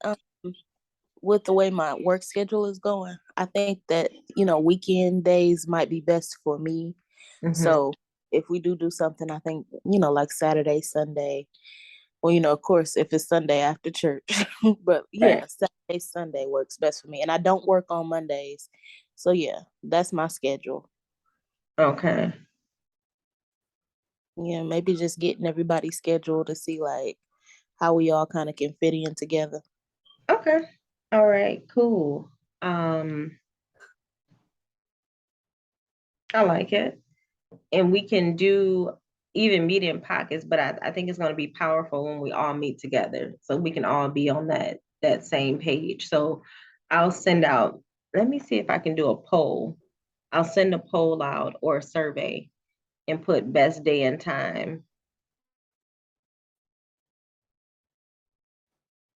with the way my work schedule is going, I think that, weekend days might be best for me. Mhm. So if we do something, I think, like Saturday, Sunday, well, of course, if it's Sunday after church, but yeah, Right. Saturday, Sunday works best for me. And I don't work on Mondays. So yeah, that's my schedule. Okay. Yeah, maybe just getting everybody's schedule to see like how we all kind of can fit in together. Okay. All right, cool. Um, I like it. And we can do even meet in pockets, but I think it's gonna be powerful when we all meet together. So we can all be on that same page. So I'll send out, let me see if I can do a poll. I'll send a poll out or a survey and put best day and time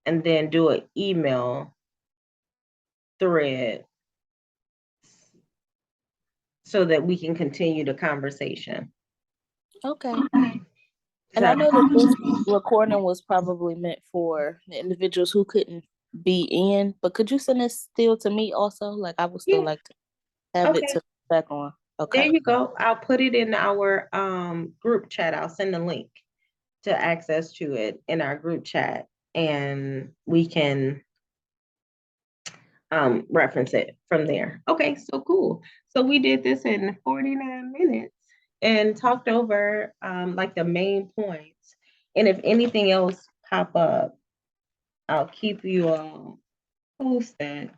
and then do an email thread so that we can continue the conversation. Okay. And I So, know that this recording was probably meant for the individuals who couldn't be in, but could you send this still to me also? Like I would still yeah, like to have it okay. to back on. There Okay. you go. I'll put it in our group chat. I'll send a link to access to it in our group chat and we can reference it from there. Okay, so cool. So we did this in 49 minutes and talked over like the main points. And if anything else pop up, I'll keep you posted.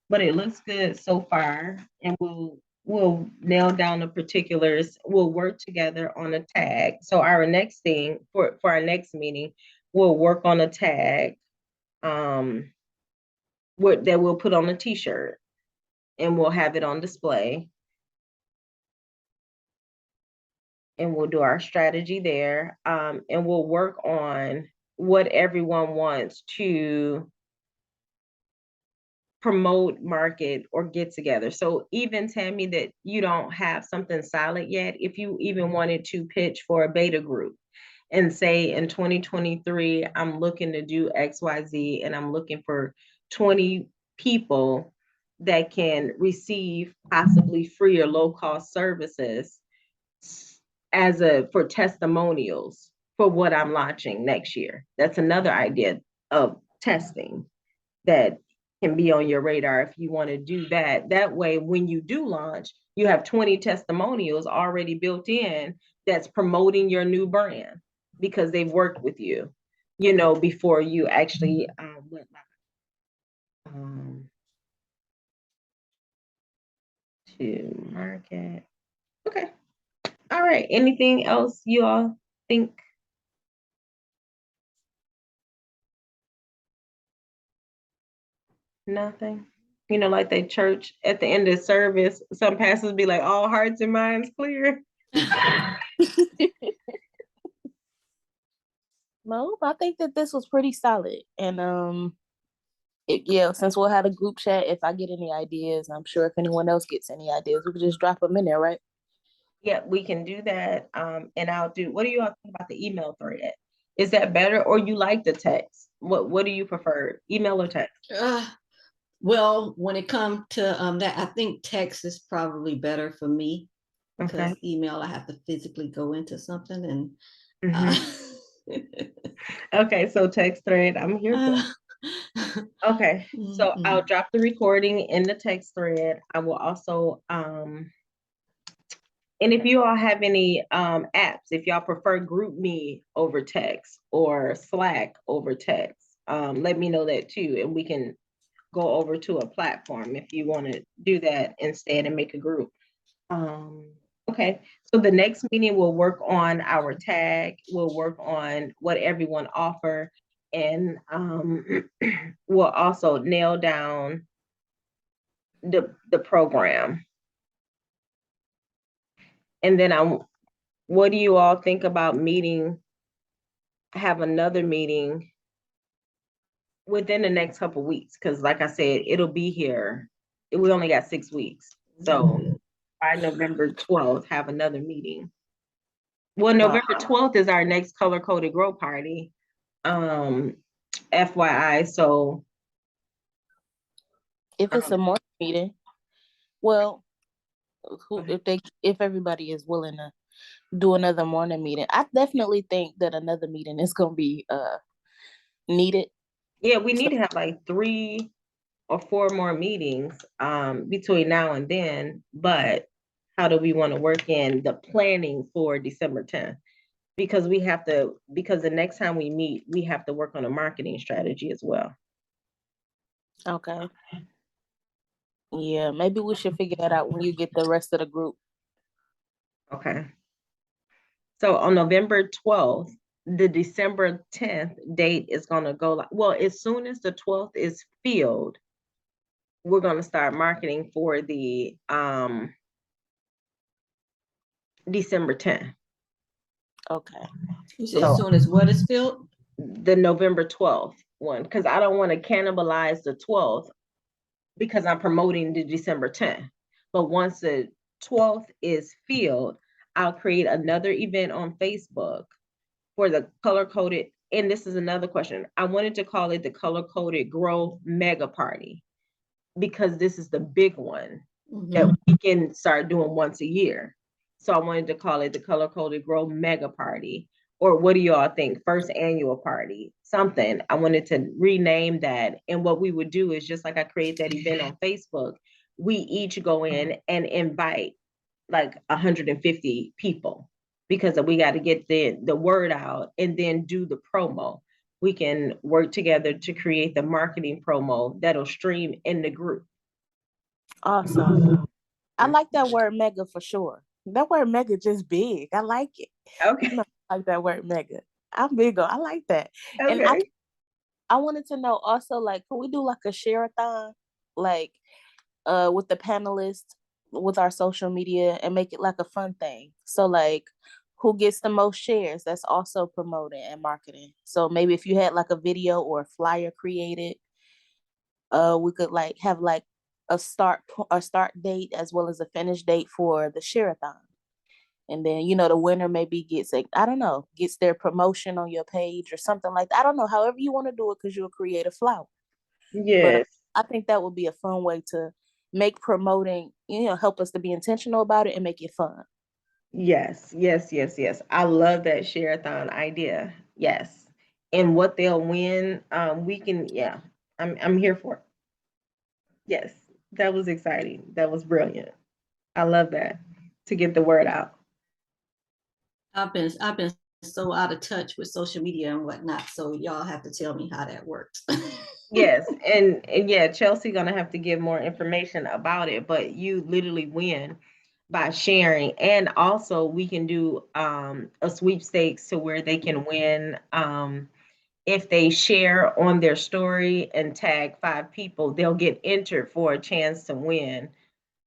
But it looks good so far, and we'll nail down the particulars. We'll work together on a tag. So our next thing for our next meeting, we'll work on a tag that we'll put on a t-shirt and we'll have it on display and we'll do our strategy there. And we'll work on what everyone wants to promote, market, or get together. So even Tammy, that you don't have something solid yet, if you even wanted to pitch for a beta group and say in 2023, I'm looking to do XYZ and I'm looking for 20 people that can receive possibly free or low cost services as a for testimonials for what I'm launching next year. That's another idea of testing that can be on your radar if you want to do that. That way, when you do launch, you have 20 testimonials already built in that's promoting your new brand because they've worked with you, before you actually went to market. Okay. All right. Anything else you all think? Nothing. Like the church at the end of service, some pastors be like, all hearts and minds clear. No, I think that this was pretty solid. And Yeah, since we'll have a group chat, if I get any ideas, I'm sure if anyone else gets any ideas, we could just drop them in there, right? Yeah, we can do that. And what do you all think about the email thread? Is that better, or you like the text? What do you prefer, email or text? Well, when it comes to that, I think text is probably better for me because Okay. email I have to physically go into something and Mhm. Okay, so text thread, I'm here for it. Okay, so I'll drop the recording in the text thread. I will also and if you all have any apps, if y'all prefer GroupMe over text or Slack over text, let me know that too, and we can go over to a platform if you want to do that instead and make a group. Okay, so the next meeting will work on our tag, we'll work on what everyone offer, and we'll also nail down the program. And then what do you all think about have another meeting within the next couple weeks? Because like I said, it'll be here. We only got 6 weeks. So by November 12th, have another meeting. Well, November 12th is our next Color Coded Grow Party. FYI, so If it's a morning meeting, well, if everybody is willing to do another morning meeting, I definitely think that another meeting is gonna be needed. yeah, we need to have like 3 or 4 more meetings between now and then, but how do we want to work in the planning for December 10th? Because the next time we meet, we have to work on a marketing strategy as well. Okay. Yeah, maybe we should figure that out when you get the rest of the group. Okay. So on November 12th, the December 10th date is going to go, well, as soon as the 12th is filled, we're going to start marketing for the December 10th. Okay. You said as soon as what is filled? The November 12th one, because I don't want to cannibalize the 12th because I'm promoting the December 10th. But once the 12th is filled, I'll create another event on Facebook for the color coded. And this is another question. I wanted to call it the Color Coded Grow Mega Party because this is the big one that we can start doing once a year. So I wanted to call it the Color Coded Grow Mega Party. Or what do y'all think? First annual party, something. I wanted to rename that. And what we would do is just like I create that event on Facebook, we each go in and invite like 150 people because we got to get the word out and then do the promo. We can work together to create the marketing promo that'll stream in the group. Awesome. I like that word mega for sure. That word mega just big. I like it. Okay. You know, I like that word mega. I'm big on. I like that. Okay. And I wanted to know also, like, can we do like a share-a-thon, like, with the panelists, with our social media, and make it like a fun thing? So like, who gets the most shares? That's also promoting and marketing. So maybe if you had like a video or a flyer created, we could like have like a start date as well as a finish date for the share-a-thon. And then, the winner maybe gets gets their promotion on your page or something like that. I don't know, however you want to do it, because you'll create a flower. But Yes. I think that would be a fun way to make promoting, help us to be intentional about it and make it fun. Yes. I love that share-a-thon idea. Yes. And what they'll win, we can, yeah, I'm here for it. Yes, that was exciting. That was brilliant. I love that, to get the word out. I've been so out of touch with social media and whatnot, so y'all have to tell me how that works. Yes, and yeah, Chelsea gonna have to give more information about it, but you literally win by sharing. And also we can do a sweepstakes to where they can win if they share on their story and tag 5 people, they'll get entered for a chance to win,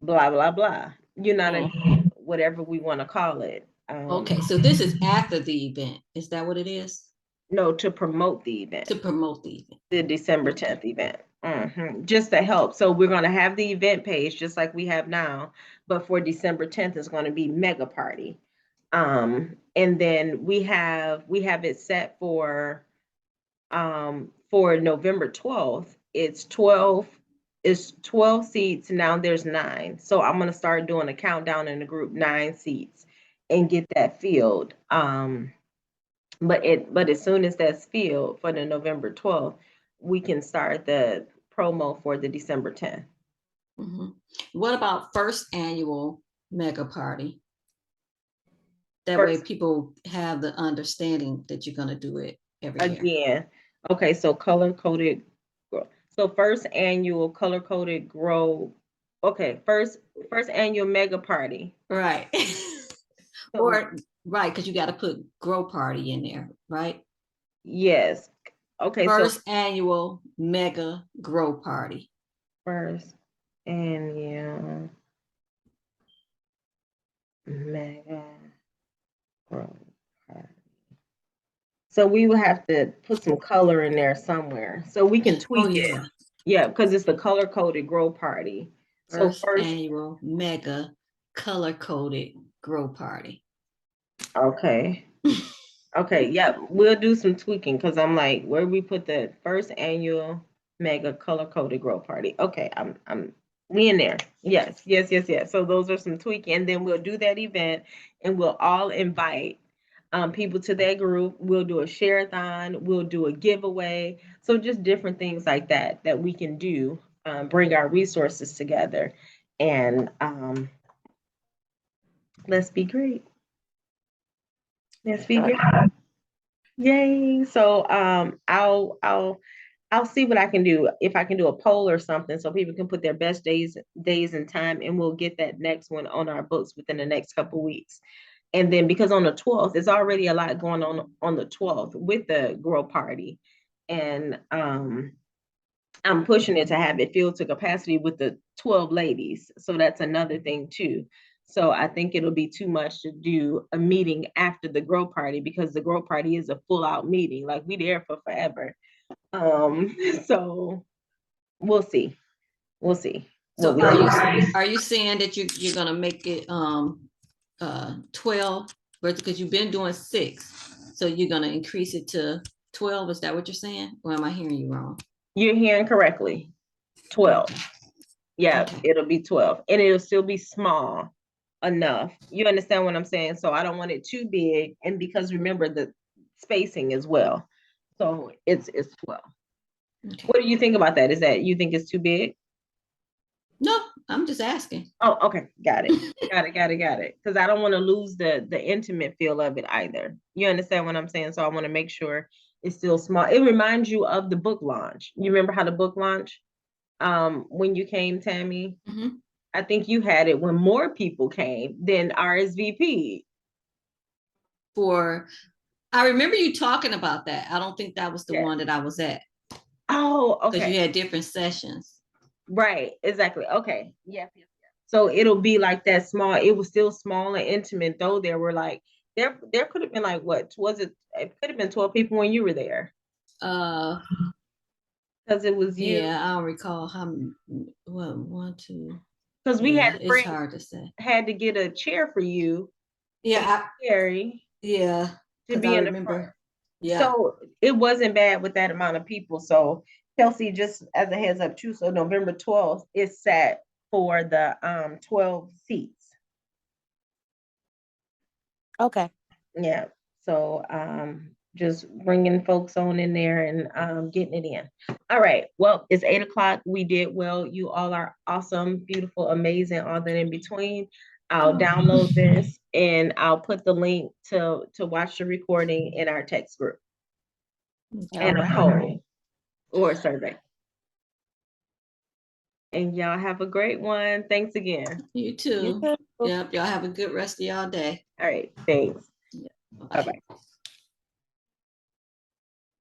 blah blah blah. You know what I mean? Whatever we want to call it. Okay, so this is after the event. Is that what it is? No, to promote the event. to promote the event. The December 10th event. Just to help. So we're going to have the event page just like we have now, but for December 10th is going to be mega party. And then we have it set for November 12th. It's 12 seats. Now there's 9. So I'm going to start doing a countdown in the group, 9 seats, and get that filled. But as soon as that's filled for the November 12th, we can start the promo for the December 10th. What about first annual mega party? That way people have the understanding that you're going to do it every year. Again, okay, so color-coded. So first annual color-coded grow. Okay, first annual mega party. Right. Or right, because you got to put grow party in there, right? Yes. Okay. First annual mega grow party. First annual mega grow party. So we will have to put some color in there somewhere so we can tweak it. Yeah, because it's the color coded grow party. First annual mega color coded grow party. Okay. Okay, yeah, we'll do some tweaking because I'm like, where we put the first annual mega color coded grow party. Okay, we in there. Yes. So those are some tweaking, and then we'll do that event, and we'll all invite people to that group. We'll do a share-a-thon. We'll do a giveaway. So just different things like that we can do. Bring our resources together, and let's be great. Let's be great. Yay. So I'll see what I can do. If I can do a poll or something so people can put their best days and time, and we'll get that next one on our books within the next couple weeks. And then because on the 12th, there's already a lot going on the 12th with the grow party. And I'm pushing it to have it filled to capacity with the 12 ladies. So that's another thing too. So I think it'll be too much to do a meeting after the grow party because the grow party is a full out meeting. Like we there for forever. So we'll see. So are you saying that you're gonna make it 12 because you've been doing 6, so you're gonna increase it to 12? Is that what you're saying, or am I hearing you wrong? You're hearing correctly. 12. Yeah, okay. It'll be 12, and it'll still be small enough. You understand what I'm saying? So I don't want it too big, and because remember the spacing as well. So it's 12. Okay. What do you think about that? Is that you think it's too big? No, I'm just asking. Oh, okay. Got it. Got it. Because I don't want to lose the intimate feel of it either. You understand what I'm saying? So I want to make sure it's still small. It reminds you of the book launch. You remember how the book launch when you came, Tammy? Mm-hmm. I think you had it when more people came than RSVP. I remember you talking about that. I don't think that was the one that I was at. Oh, okay. Because you had different sessions. Right, exactly. Okay. Yes. So it'll be like that small. It was still small and intimate, though. There were like there could have been like what was it? It could have been 12 people when you were there. Because it was you. Yeah, I don't recall how. What 1, 2. Because we had it's hard to say. Had to get a chair for you. Yeah, Scary. Yeah, to be in the front. Yeah. So it wasn't bad with that amount of people. So Kelsey, just as a heads up too, so November 12th is set for the 12 seats. Okay. Yeah. So just bringing folks on in there and getting it in. All right. Well, it's 8 o'clock. We did well. You all are awesome, beautiful, amazing, all that in between. I'll download this and I'll put the link to watch the recording in our text group. And a poll or a survey. And y'all have a great one. Thanks again. You too. Yep. Y'all have a good rest of y'all day. All right. Thanks. Yeah. Bye-bye.